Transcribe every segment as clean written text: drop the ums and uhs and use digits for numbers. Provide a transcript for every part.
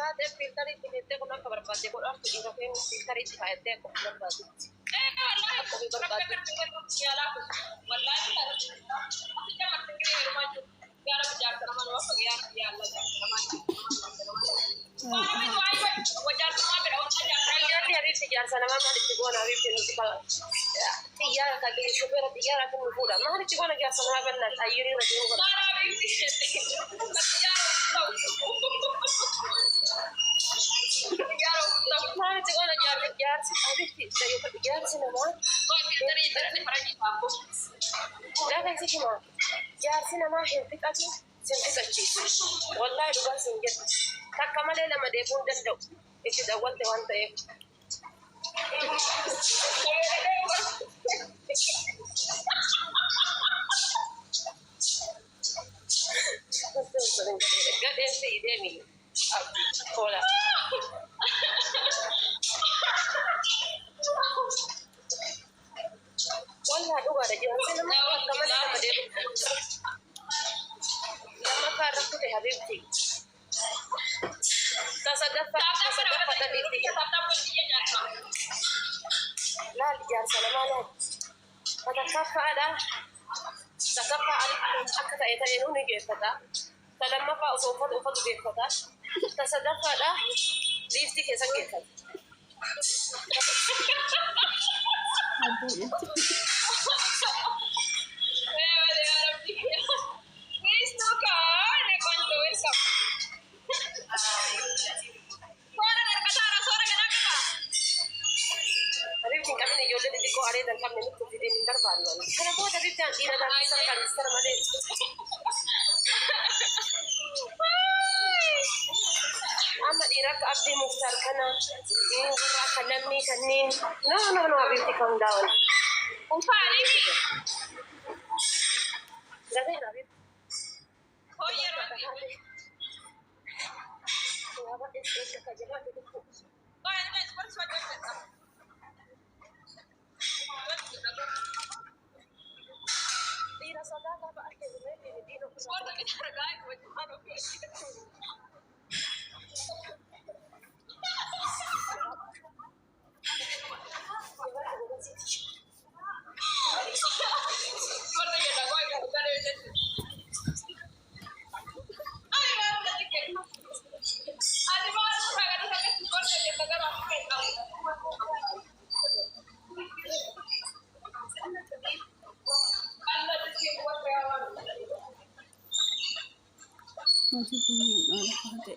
taate filtarii itti jettee kun akka barbaadde godhaatu dhiira kee filtarii itti kaayattee akka barbaadde. Jaarsa nama maalitti goona abibti nuti xiyyaara kadhee shufeera xiyyaara kan nu fuudha maalitti goona jaarsa nama bannaa xayyirii irra deemu godha. Maalitti goona jaarsi abibti jaarsi namaa gaafa isi himaa jaarsi namaa hin fixatu sin fixachiisu wallaahi dhugaa sin jedhu takka malee lama deebuu hin danda'u itti dawwalte waan ta'eef. Gadeen si deemi kola. Wallaahi dhugaadha jaarsi namaa takka malee lama deebuu lama kaarratti ta'e habibti. Tasadaffa tadiitti laal jaarsa namaa laal tatakaffaadha takaffaa akka ta'e ta'e nuuni geeffata talammaffaa osoo uffatu geeffata tasadaffaadha liiftii keessa geeffata. Dan kami ni tu tidak minta bantuan. Kenapa tadi jangan tidak datang sama dia? Amat irak abdi mukhtar kana ini orang kanan ni kanin. No abdi calm down. Umpa ni. Jadi abdi. Oh ya abdi. Kenapa itu kerja apa itu? Oh ini seperti suatu. Tira saudara apa akhirnya di dino. Suara kita tergait macam mana? Nanti punya anak-anak.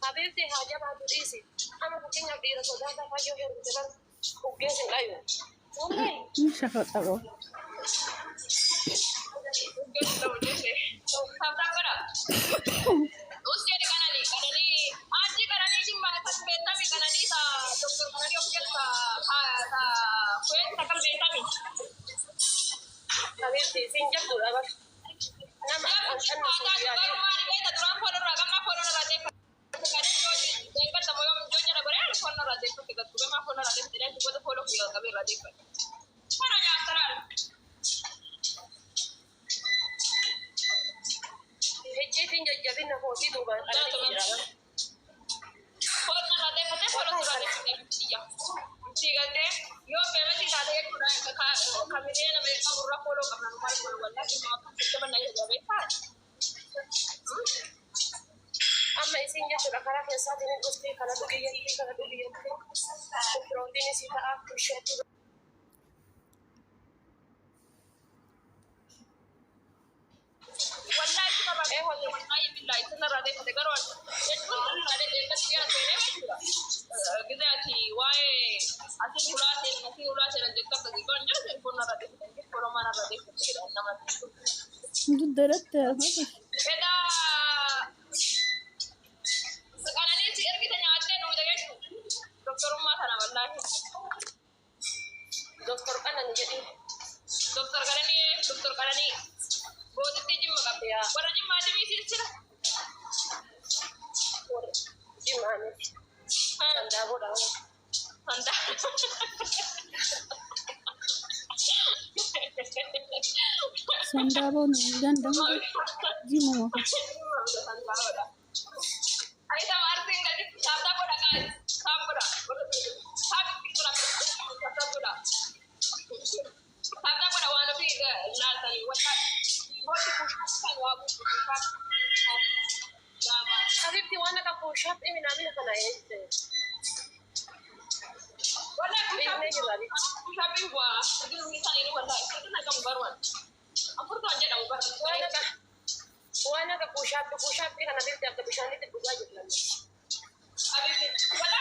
Habibti haja batu isi. Ama mungkin yang diri saudara apa yo yang kita ubias yang lain. Ini siapa tahu? Usia di kanali aji kanali simba tak beta mi kanali sa dokter kanali oke sa kuen takal beta mi. Habibti sinjak dulu apa? Nama akan masuk dia. Beta tuan follow raga ma follow raga dek. Dengan tamu yang menjualnya ada berapa follow raga dek. Kita tu ma follow raga dek. Tidak tu kita follow dia kami raga dek. Mana yang asal? Hejje tinja jadi nak hobi tu kan? Ada tu kan? Follow raga dek. Kita follow raga dek. Iya. Tiga dek. Yo pernah tidak ada yang kurang. Kami ni nama kamu orang follow kami nama follow wala. Kita mana yang jadi apa? Amma isin ya sudah karaa keessaatiin hin dhufti kanatu biyyatti pirootiin isii ta'a bisheetti. Wallahi kita pakai hotel wallahi billahi kita rada kita karuan. Itu rada dekat dia sini macam. Kita aci wae aci ulas dan dekat lagi kan jadi pun rada kita koroma rada kita nama. Itu darat ya. Beda. Sekarang ini sih kita nyata dulu jaga itu. Dokter rumah sana wallahi. Dokter kan jadi dokter kan ini. बहुत तेजी में करते हैं पर जी माजी भी सिर्फ और जी माने संदा बोला संदा संदा बोल गंदा जी मामा संदा बोला ऐसा मारते हैं कि सादा बोला का साब बोला साब बोला सादा बोला वाला भी लाल तली वाला حبيبتي وانا كبوشات ايه من عامله انا ايه ولا كوشات هو تقول مثلا ini والله كنا كم بروان افرض aja dong وانا كبوشات ايه انا بنتي ابدا بشاني تبغى اجيب لنا حبيبتي ولا